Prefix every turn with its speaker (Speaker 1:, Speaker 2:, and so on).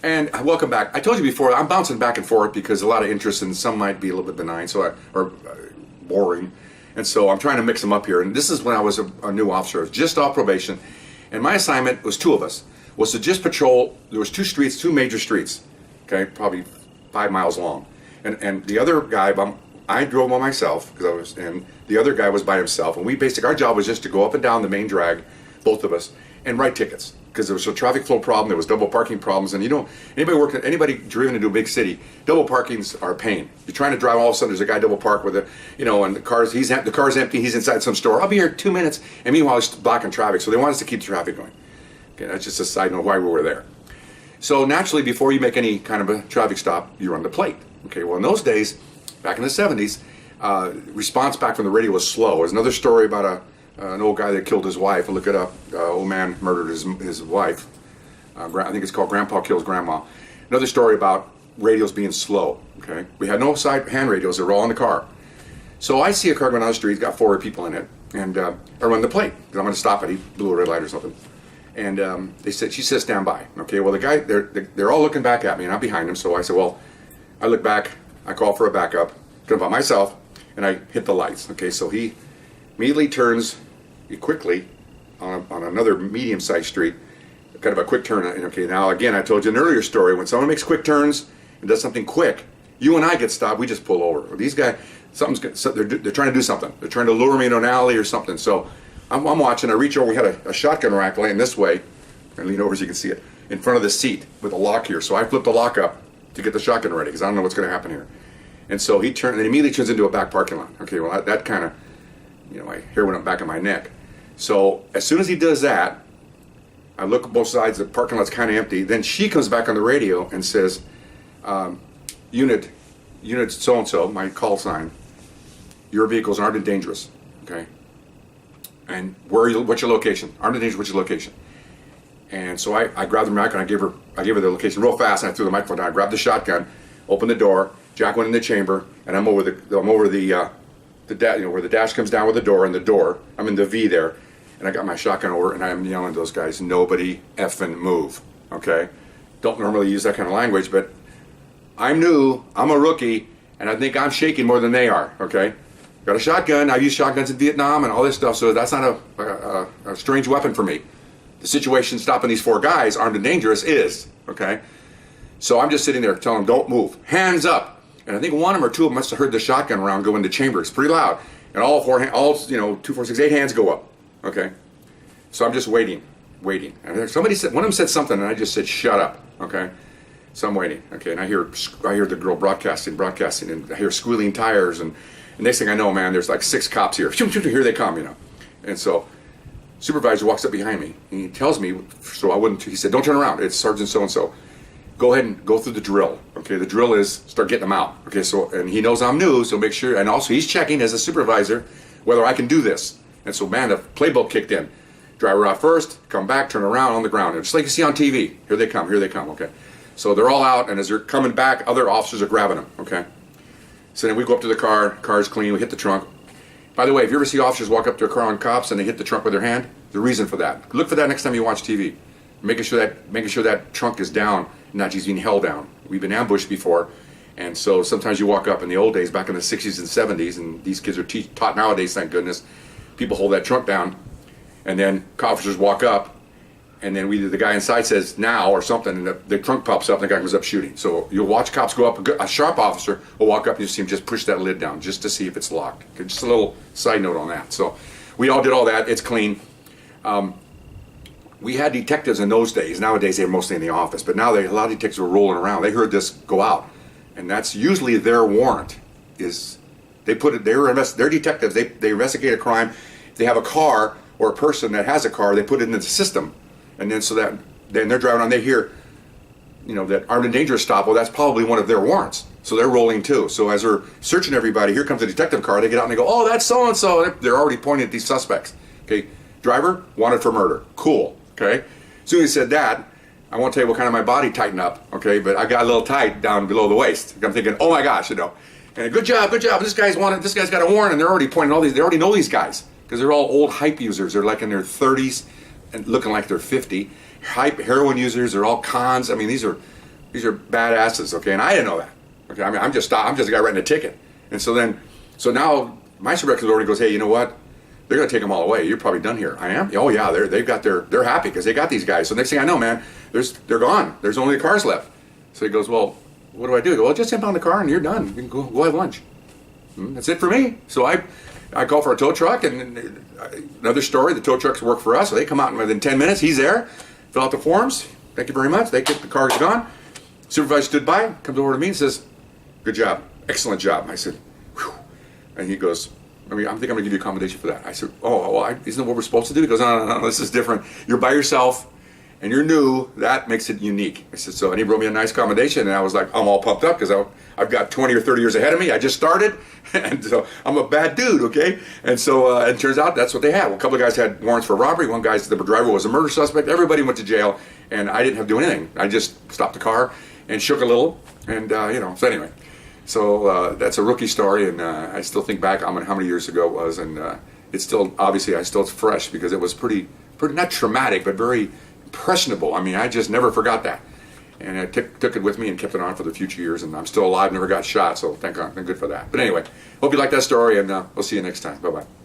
Speaker 1: And welcome back. I told you before, I'm bouncing back and forth because a lot of interest and some might be a little bit benign, or boring. And so I'm trying to mix them up here. And this is when I was a new officer. I was just off probation. And my assignment was two of us, was to just patrol. There was two streets, two major streets, okay, probably 5 miles long. And the other guy, I drove by myself, and the other guy was by himself. And our job was just to go up and down the main drag, both of us, and write tickets. Because there was a traffic flow problem, there was double parking problems, and anybody driven into a big city, double parkings are a pain. You're trying to drive, all of a sudden there's a guy double parked with and the car's empty, he's inside some store. I'll be here 2 minutes, and meanwhile he's blocking traffic. So they want us to keep the traffic going. Okay, that's just a side note why we were there. So naturally, before you make any kind of a traffic stop, you run the plate. Okay, well in those days, back in the 70s, response back from the radio was slow. There's another story about an old guy that killed his wife. Look it up. Old man murdered his wife. I think it's called Grandpa Kills Grandma. Another story about radios being slow. Okay, we had no side hand radios. They were all in the car. So I see a car going down the street. It's got 4 people in it, and I run the plate because I'm going to stop it. He blew a red light or something. And she said, stand by. Okay, well the guy, they're all looking back at me, and I'm behind them. So I said, well, I look back. I call for a backup. Come by myself, and I hit the lights. Okay, so he immediately turns quickly on another medium-sized street, kind of a quick turn. Okay, now again, I told you an earlier story. When someone makes quick turns and does something quick, you and I get stopped. We just pull over. These guys, they're trying to do something. They're trying to lure me into an alley or something. So I'm watching. I reach over. We had a shotgun rack laying this way. I lean over so you can see it in front of the seat with a lock here. So I flip the lock up to get the shotgun ready because I don't know what's going to happen here. And so he immediately turns into a back parking lot. Okay, well that kind of, my hair went up back in my neck. So as soon as he does that, I look at both sides, the parking lot's kind of empty. Then she comes back on the radio and says, unit so-and-so, my call sign, your vehicle's armed and dangerous, okay? And what's your location? Armed and dangerous, what's your location? And so I grabbed the mic and I gave her the location real fast, and I threw the microphone down. I grabbed the shotgun, opened the door, Jack went in the chamber, and I'm over the where the dash comes down with the door, I'm in the V there, and I got my shotgun over, and I'm yelling to those guys, nobody effing move, okay? Don't normally use that kind of language, but I'm new, I'm a rookie, and I think I'm shaking more than they are, okay? Got a shotgun, I've used shotguns in Vietnam and all this stuff, so that's not a strange weapon for me. The situation stopping these 4 guys, armed and dangerous, is, okay? So I'm just sitting there telling them, don't move, hands up. And I think one of them or two of them must have heard the shotgun round go into chamber. It's pretty loud. And all 2, 4, 6, 8 hands go up. Okay? So I'm just waiting. And somebody said, one of them said something, and I just said, shut up. Okay? So I'm waiting. Okay, and I hear the girl broadcasting, and I hear squealing tires, and next thing I know, man, there's like 6 cops here. Here they come, And so supervisor walks up behind me, and he tells me, he said, don't turn around. It's Sergeant so-and-so. Go ahead and go through the drill. Okay, the drill is start getting them out. Okay, and he knows I'm new, so make sure, and also he's checking as a supervisor whether I can do this. And so, man, the playbook kicked in. Driver out first, come back, turn around on the ground. And just like you see on TV, here they come, okay. So they're all out, and as they're coming back, other officers are grabbing them, okay. So then we go up to the car's clean, we hit the trunk. By the way, if you ever see officers walk up to a car on cops and they hit the trunk with their hand, the reason for that. Look for that next time you watch TV. Making sure that trunk is down, not just being held down. We've been ambushed before, and so sometimes you walk up in the old days, back in the 60s and 70s, and these kids are taught nowadays, thank goodness, people hold that trunk down, and then officers walk up, and then either the guy inside says now or something, and the trunk pops up and the guy goes up shooting. So you'll watch cops go up, a sharp officer will walk up and you see him just push that lid down just to see if it's locked. Okay, just a little side note on that. So we all did all that, it's clean. We had detectives in those days. Nowadays they were mostly in the office, but now a lot of detectives were rolling around. They heard this go out, and that's usually their warrant. They're detectives. They investigate a crime. If they have a car or a person that has a car, they put it in the system, and then then they're driving on. They hear, that armed and dangerous stop. Well, that's probably one of their warrants. So they're rolling too. So as they're searching everybody, here comes the detective car. They get out and they go, oh, that's so and so. They're already pointing at these suspects. Okay, driver wanted for murder. Cool. Okay, as soon as he said that, I won't tell you what kind of my body tightened up, okay, but I got a little tight down below the waist. I'm thinking, oh my gosh, and good job, this guy's got a warrant, and they're already pointing they already know these guys, because they're all old hype users. They're like in their 30s and looking like they're 50. Hype heroin users, they're all cons. I mean, these are These are badasses, okay? And I didn't know that. Okay, I mean, I'm just a guy writing a ticket. And so now my supervisor already goes, hey, you know what? They're going to take them all away. You're probably done here. I am? Oh yeah, they're happy because they got these guys. So next thing I know, man, they're gone. There's only the cars left. So he goes, well, what do I do? I go, well, just impound the car and you're done. You can go have lunch. That's it for me. So I call for a tow truck, and another story, the tow trucks work for us. So they come out within 10 minutes. He's there, fill out the forms. Thank you very much. They get the car's gone. Supervisor stood by, comes over to me and says, good job, excellent job. I said, whew. And he goes, I think I'm going to give you accommodation for that. I said, isn't that what we're supposed to do? He goes, no, this is different. You're by yourself, and you're new. That makes it unique. I said, and he wrote me a nice accommodation, and I was like, I'm all pumped up because I've got 20 or 30 years ahead of me. I just started, and so I'm a bad dude, okay? And so it turns out that's what they had. Well, a couple of guys had warrants for robbery. One guy's the driver was a murder suspect. Everybody went to jail, and I didn't have to do anything. I just stopped the car and shook a little, and so anyway. So that's a rookie story, and I still think back on how many years ago it was, and it's still, obviously, it's fresh because it was pretty not traumatic, but very impressionable. I mean, I just never forgot that. And I took it with me and kept it on for the future years, and I'm still alive, never got shot, so thank God, I'm good for that. But anyway, hope you like that story, and we'll see you next time. Bye-bye.